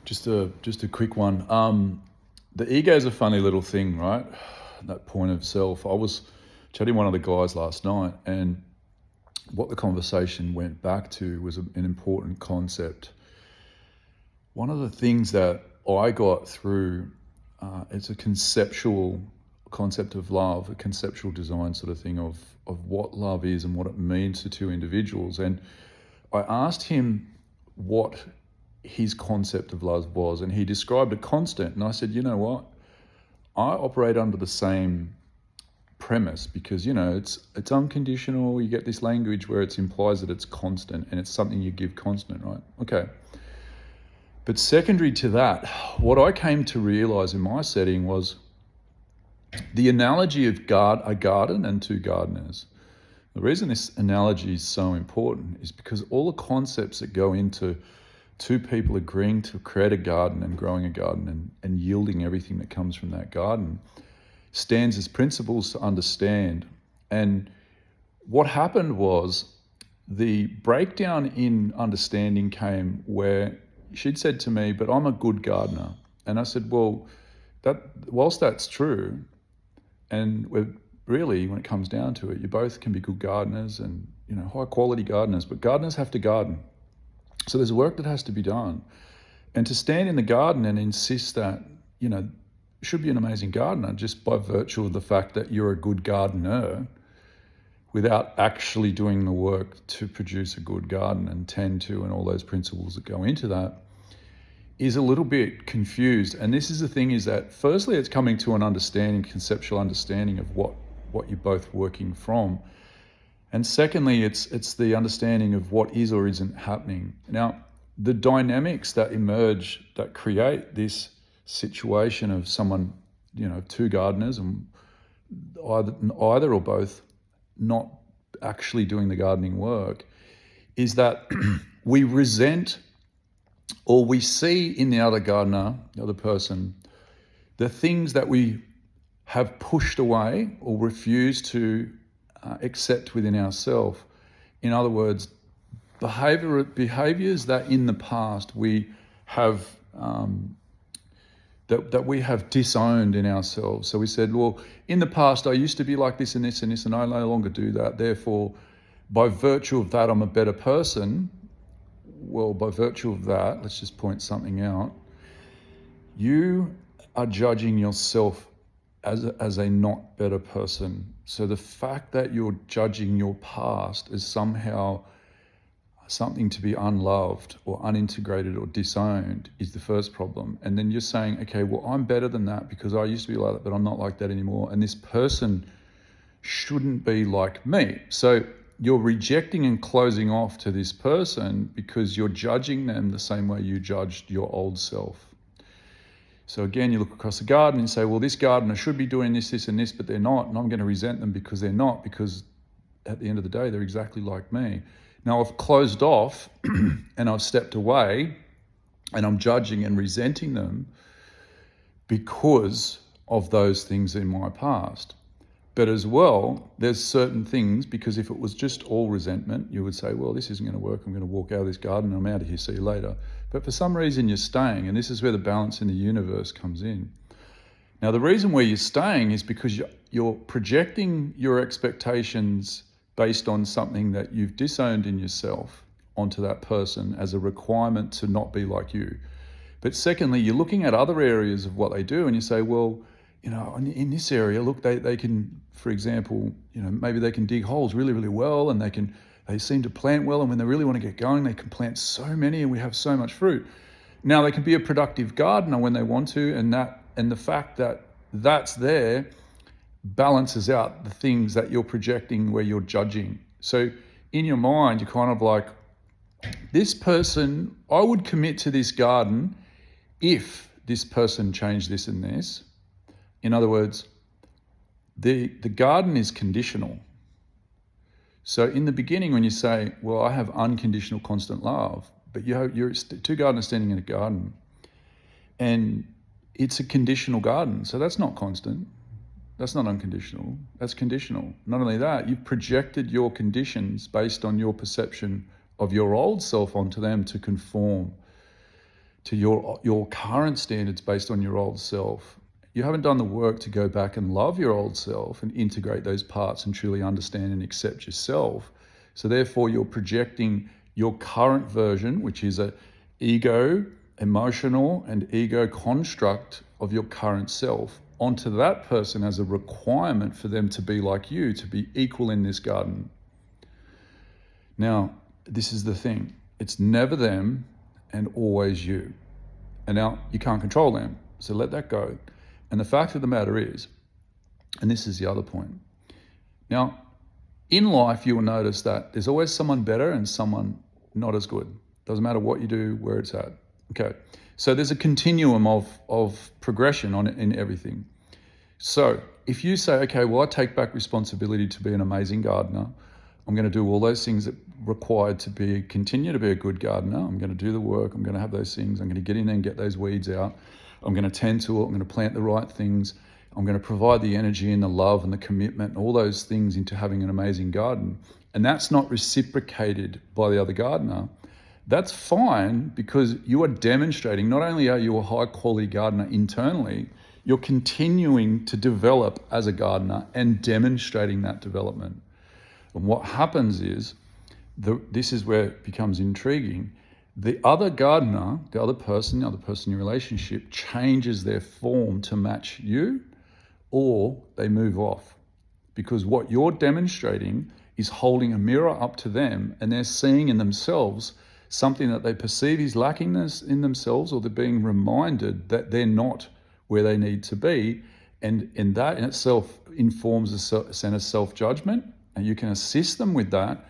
Just a quick one. The ego is a funny little thing, right? That point of self. I was chatting to one of the guys last night, and what the conversation went back to was an important concept. One of the things that I got through, it's a conceptual concept of love, a conceptual design sort of thing of what love is and what it means to two individuals. And I asked him what his concept of love was, and he described a constant. And I said, you know what? I operate under the same premise because, it's unconditional. You get this language where it implies that it's constant and it's something you give constant, right? Okay. But secondary to that, what I came to realize in my setting was the analogy of a garden and two gardeners. The reason this analogy is so important is because all the concepts that go into two people agreeing to create a garden and growing a garden and yielding everything that comes from that garden stands as principles to understand. And what happened was the breakdown in understanding came where she'd said to me, but I'm a good gardener. And I said, well, whilst that's true, and we're really, when it comes down to it, you both can be good gardeners and, high quality gardeners, but gardeners have to garden. So there's work that has to be done. And to stand in the garden and insist that, you should be an amazing gardener just by virtue of the fact that you're a good gardener without actually doing the work to produce a good garden and tend to, and all those principles that go into that, is a little bit confused. And this is the thing, is that firstly, it's coming to an understanding, conceptual understanding of what you're both working from. And secondly, it's the understanding of what is or isn't happening. Now, the dynamics that emerge that create this situation of someone, two gardeners and either or both not actually doing the gardening work, is that we resent or we see in the other gardener, the other person, the things that we have pushed away or refused to accept within ourselves. In other words, behaviors that in the past we have that we have disowned in ourselves. So we said, well, in the past I used to be like this and this and this, and I no longer do that. Therefore, by virtue of that, I'm a better person. Well, by virtue of that, let's just point something out. You are judging yourself as a not better person. So the fact that you're judging your past as somehow something to be unloved or unintegrated or disowned is the first problem. And then you're saying, okay, well, I'm better than that because I used to be like that, but I'm not like that anymore. And this person shouldn't be like me. So you're rejecting and closing off to this person because you're judging them the same way you judged your old self. So again, you look across the garden and say, well, this gardener should be doing this, this, and this, but they're not. And I'm going to resent them because they're not, because at the end of the day, they're exactly like me. Now I've closed off and I've stepped away and I'm judging and resenting them because of those things in my past. But as well, there's certain things, because if it was just all resentment, you would say, well, this isn't going to work. I'm going to walk out of this garden. I'm out of here. See you later. But for some reason you're staying, and this is where the balance in the universe comes in. Now, the reason where you're staying is because you're projecting your expectations based on something that you've disowned in yourself onto that person as a requirement to not be like you. But secondly, you're looking at other areas of what they do and you say, well, in this area, look, they can, for example, maybe they can dig holes really, really well, and they seem to plant well, and when they really want to get going, they can plant so many and we have so much fruit. Now, they can be a productive gardener when they want to, and the fact that that's there balances out the things that you're projecting where you're judging. So in your mind, you're kind of like, this person, I would commit to this garden if this person changed this and this. In other words, the garden is conditional. So in the beginning, when you say, well, I have unconditional constant love, but you're two gardeners standing in a garden, and it's a conditional garden. So that's not constant. That's not unconditional. That's conditional. Not only that, you've projected your conditions based on your perception of your old self onto them to conform to your current standards based on your old self. You haven't done the work to go back and love your old self and integrate those parts and truly understand and accept yourself. So therefore you're projecting your current version, which is a ego, emotional and ego construct of your current self, onto that person as a requirement for them to be like you, to be equal in this garden. Now, this is the thing. It's never them and always you. And now you can't control them, so let that go. And the fact of the matter is, and this is the other point, now, in life you will notice that there's always someone better and someone not as good. Doesn't matter what you do, where it's at. Okay, so there's a continuum of progression in everything. So if you say, okay, well, I take back responsibility to be an amazing gardener. I'm going to do all those things that required to continue to be a good gardener. I'm going to do the work. I'm going to have those things. I'm going to get in there and get those weeds out. I'm going to tend to it. I'm going to plant the right things. I'm going to provide the energy and the love and the commitment and all those things into having an amazing garden. And that's not reciprocated by the other gardener. That's fine, because you are demonstrating, not only are you a high quality gardener internally, you're continuing to develop as a gardener and demonstrating that development. And what happens is, this is where it becomes intriguing. The other gardener, the other person in your relationship changes their form to match you, or they move off. Because what you're demonstrating is holding a mirror up to them, and they're seeing in themselves something that they perceive is lackingness in themselves, or they're being reminded that they're not where they need to be. And that in itself informs a sense of self-judgment, and you can assist them with that.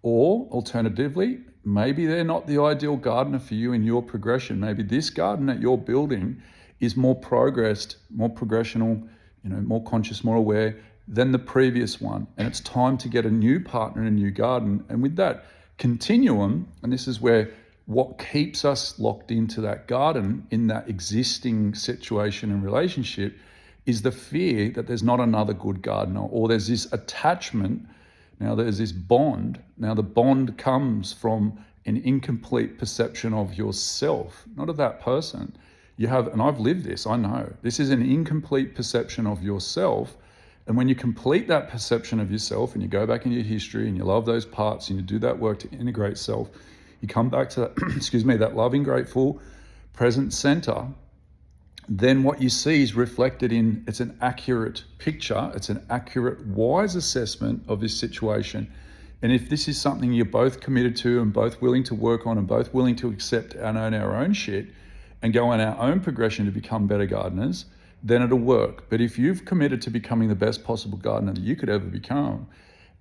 Or alternatively, maybe they're not the ideal gardener for you in your progression. Maybe this garden that you're building is more progressed, more progressional, more conscious, more aware than the previous one. And it's time to get a new partner in a new garden. And with that continuum, and this is where what keeps us locked into that garden in that existing situation and relationship is the fear that there's not another good gardener, or there's this attachment. Now there's this bond. Now the bond comes from an incomplete perception of yourself, not of that person. You have, and I've lived this, I know, this is an incomplete perception of yourself. And when you complete that perception of yourself and you go back into your history and you love those parts and you do that work to integrate self, you come back to that, that loving, grateful, present center, then what you see is reflected in, it's an accurate picture, it's an accurate, wise assessment of this situation. And if this is something you're both committed to and both willing to work on and both willing to accept and own our own shit and go on our own progression to become better gardeners, then it'll work. But if you've committed to becoming the best possible gardener that you could ever become,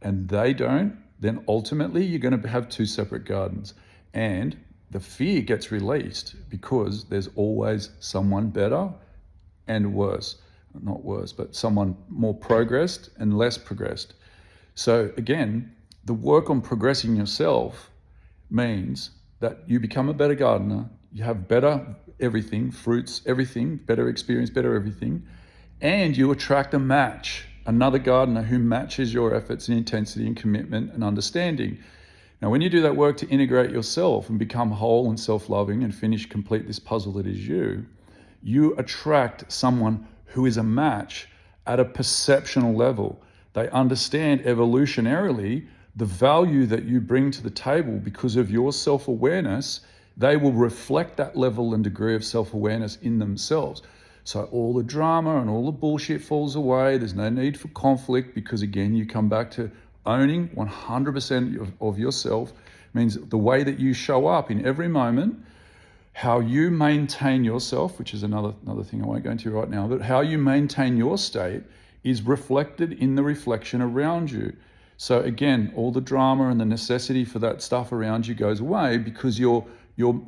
and they don't, then ultimately you're going to have two separate gardens. And the fear gets released because there's always someone better and worse. Not worse, but someone more progressed and less progressed. So again, the work on progressing yourself means that you become a better gardener, you have better everything, fruits, everything, better experience, better everything, and you attract a match, another gardener who matches your efforts and intensity and commitment and understanding. Now, when you do that work to integrate yourself and become whole and self-loving and complete this puzzle that is you, you attract someone who is a match at a perceptional level. They understand evolutionarily the value that you bring to the table because of your self-awareness. They will reflect that level and degree of self-awareness in themselves. So all the drama and all the bullshit falls away. There's no need for conflict because, again, you come back to owning 100% of yourself. Means the way that you show up in every moment, how you maintain yourself, which is another thing I won't go into right now, but how you maintain your state is reflected in the reflection around you. So again, all the drama and the necessity for that stuff around you goes away because you're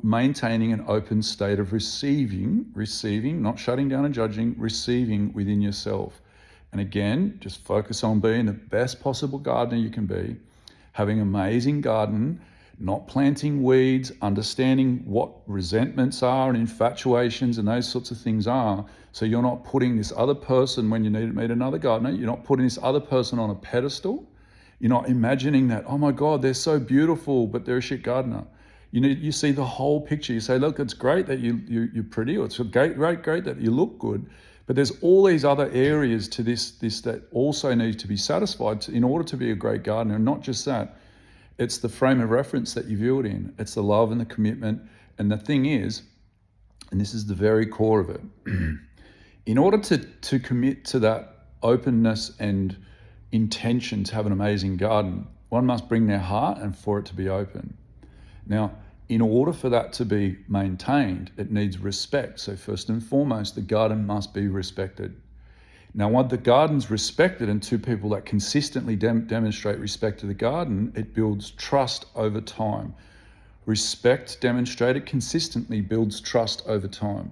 maintaining an open state of receiving, not shutting down and judging, receiving within yourself. And again, just focus on being the best possible gardener you can be, having an amazing garden, not planting weeds, understanding what resentments are and infatuations and those sorts of things are. So you're not putting this other person, when you need to meet another gardener, you're not putting this other person on a pedestal. You're not imagining that, oh my God, they're so beautiful, but they're a shit gardener. You see the whole picture. You say, look, it's great that you're pretty, or it's great that you look good, but there's all these other areas to this that also need to be satisfied in order to be a great gardener. And not just that, it's the frame of reference that you view it in. It's the love and the commitment. And the thing is, and this is the very core of it, in order to commit to that openness and intention to have an amazing garden, one must bring their heart and for it to be open. Now, in order for that to be maintained, it needs respect. So first and foremost, the garden must be respected. Now, when the garden's respected and two people that consistently demonstrate respect to the garden, it builds trust over time. Respect demonstrated consistently builds trust over time.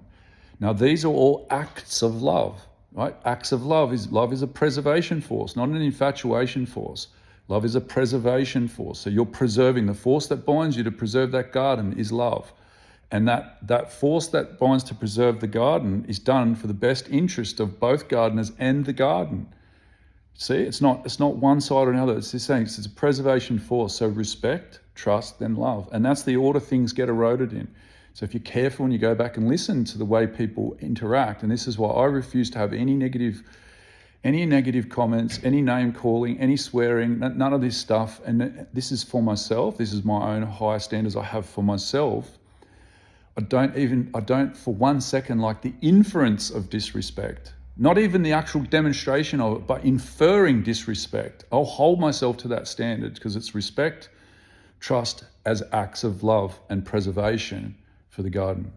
Now, these are all acts of love, right? Acts of love is a preservation force, not an infatuation force. Love is a preservation force. So you're preserving. The force that binds you to preserve that garden is love. And that force that binds to preserve the garden is done for the best interest of both gardeners and the garden. See, it's not one side or another. It's just saying it's a preservation force. So respect, trust, then love. And that's the order things get eroded in. So if you're careful and you go back and listen to the way people interact, and this is why I refuse to have any negative comments, any name calling, any swearing, none of this stuff. And this is for myself. This is my own higher standards I have for myself. I don't for 1 second like the inference of disrespect, not even the actual demonstration of it, but inferring disrespect. I'll hold myself to that standard because it's respect, trust as acts of love and preservation for the garden.